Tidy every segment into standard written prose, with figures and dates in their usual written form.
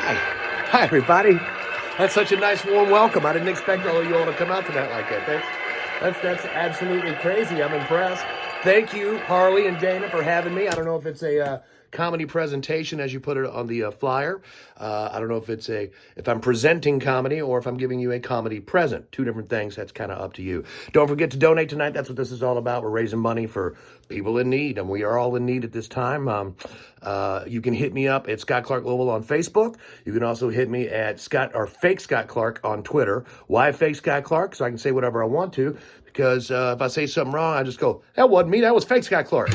Hi. Hi, everybody. That's such a nice, warm welcome. I didn't expect all of you all to come out tonight like that. That's absolutely crazy. I'm impressed. Thank you, Harley and Dana, for having me. I don't know if it's a comedy presentation, as you put it on the flyer. I don't know if I'm presenting comedy or if I'm giving you a comedy present. Two different things. That's kind of up to you. Don't forget to donate tonight. That's what this is all about. We're raising money for people in need, and we are all in need at this time. You can hit me up at Scott Clark Global on Facebook. You can also hit me at Fake Scott Clark on Twitter. Why Fake Scott Clark? So I can say whatever I want to. Because if I say something wrong, I just go, that wasn't me, that was Fake Scott Clark.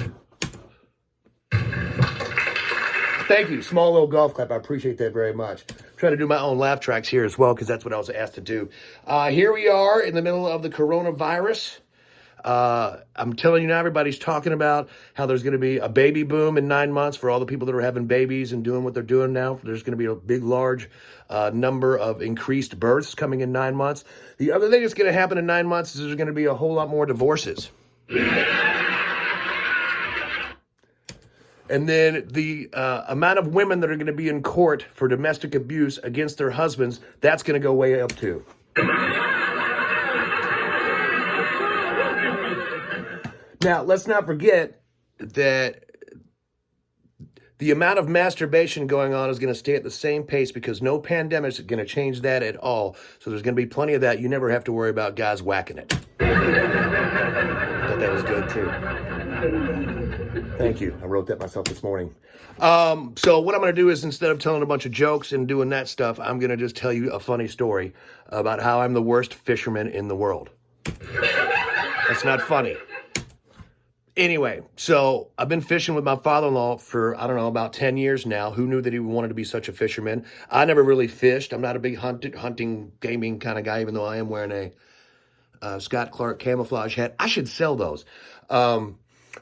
Thank you. Small little golf clap. I appreciate that very much. I'm trying to do my own laugh tracks here as well because that's what I was asked to do. Here we are in the middle of the coronavirus. I'm telling you now, everybody's talking about how there's going to be a baby boom in 9 months for all the people that are having babies and doing what they're doing now. There's going to be a big, large number of increased births coming in 9 months. The other thing that's going to happen in 9 months is there's going to be a whole lot more divorces. And then the amount of women that are going to be in court for domestic abuse against their husbands, that's going to go way up too. Now, let's not forget that the amount of masturbation going on is going to stay at the same pace because no pandemic is going to change that at all. So there's going to be plenty of that. You never have to worry about guys whacking it. I thought that was good, too. Thank you. I wrote that myself this morning. So what I'm going to do is instead of telling a bunch of jokes and doing that stuff, I'm going to just tell you a funny story about how I'm the worst fisherman in the world. That's not funny. Anyway, so I've been fishing with my father-in-law for, I don't know, about 10 years now. Who knew that he wanted to be such a fisherman? I never really fished. I'm not a big hunting, gaming kind of guy, even though I am wearing a Scott Clark camouflage hat. I should sell those.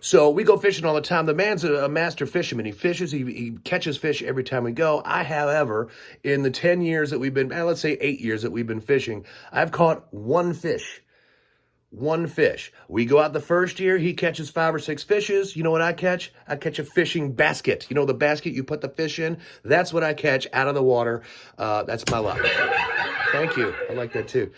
So we go fishing all the time. The man's a master fisherman. He fishes, he catches fish every time we go. I, however, in the 10 years that we've been, let's say 8 years that we've been fishing, I've caught one fish. One fish. We go out the first year, he catches 5 or 6 fishes. You know what I catch? I catch a fishing basket. You know the basket you put the fish in? That's what I catch out of the water. That's my luck. Thank you. I like that too.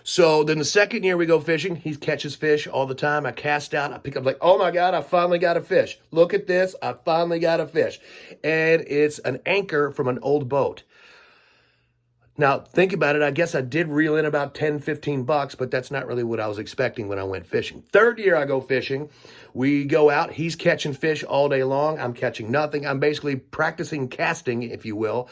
So then the second year we go fishing, he catches fish all the time. I cast out, I pick up like, oh my God, I finally got a fish. Look at this, I finally got a fish. And it's an anchor from an old boat. Now, think about it. I guess I did reel in about 10, 15 bucks, but that's not really what I was expecting when I went fishing. Third year I go fishing. We go out. He's catching fish all day long. I'm catching nothing. I'm basically practicing casting, if you will.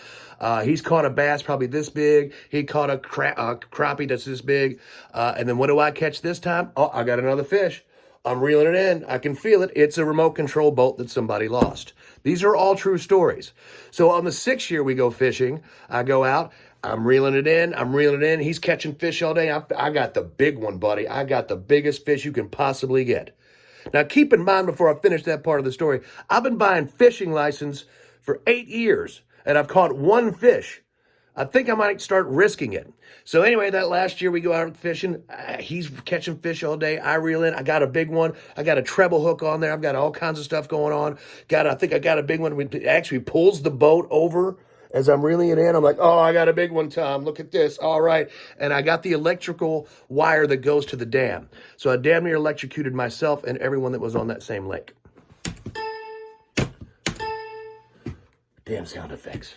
He's caught a bass probably this big. He caught a crappie that's this big. And then what do I catch this time? Oh, I got another fish. I'm reeling it in. I can feel it. It's a remote control boat that somebody lost. These are all true stories. So on the 6th year we go fishing, I go out. I'm reeling it in. I'm reeling it in. He's catching fish all day. I got the big one, buddy. I got the biggest fish you can possibly get. Now, keep in mind before I finish that part of the story, I've been buying fishing license for 8 years, and I've caught one fish. I think I might start risking it. So anyway, that last year we go out fishing. He's catching fish all day. I reel in. I got a big one. I got a treble hook on there. I've got all kinds of stuff going on. I think I got a big one. It actually pulls the boat over. As I'm reeling it in, I'm like, oh, I got a big one, Tom. Look at this. All right. And I got the electrical wire that goes to the dam. So I damn near electrocuted myself and everyone that was on that same lake. Damn sound effects.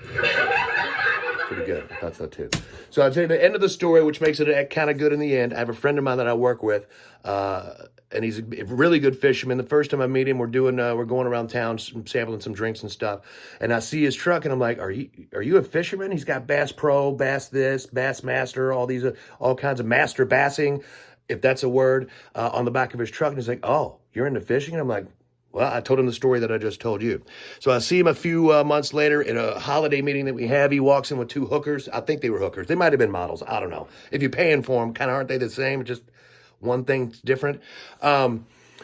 Pretty good. I thought so too. So I'll tell you the end of the story, which makes it kind of good in the end. I have a friend of mine that I work with, and he's a really good fisherman. The first time I meet him, we're going around town, sampling some drinks and stuff. And I see his truck, and I'm like, "Are you a fisherman?" He's got Bass Pro, Bass this, Bass Master, all kinds of master bassing, if that's a word, on the back of his truck. And he's like, "Oh, you're into fishing?" And I'm like, well, I told him the story that I just told you. So I see him a few months later in a holiday meeting that we have. He walks in with 2 hookers. I think they were hookers. They might have been models. I don't know. If you're paying for them, kind of aren't they the same? Just one thing different.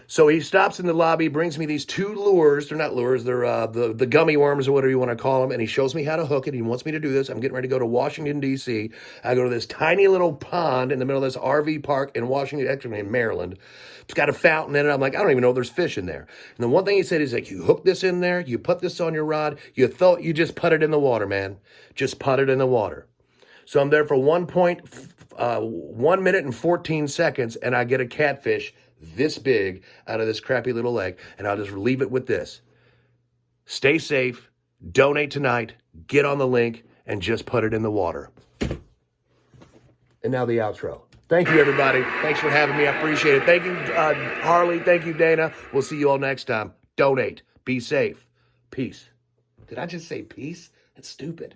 So he stops in the lobby, brings me these 2 lures. They're not lures. They're the gummy worms or whatever you want to call them. And he shows me how to hook it. He wants me to do this. I'm getting ready to go to Washington, D.C. I go to this tiny little pond in the middle of this RV park in Washington, actually in Maryland. It's got a fountain in it. I'm like, I don't even know if there's fish in there. And the one thing he said is like, you hook this in there, you put this on your rod, you just put it in the water, man. Just put it in the water. So I'm there for 1 minute and 14 seconds, and I get a catfish this big out of this crappy little leg, and I'll just leave it with this. Stay safe, donate tonight, get on the link, and just put it in the water. And now the outro. Thank you, everybody. Thanks for having me. I appreciate it. Thank you, Harley. Thank you, Dana. We'll see you all next time. Donate. Be safe. Peace. Did I just say peace? That's stupid.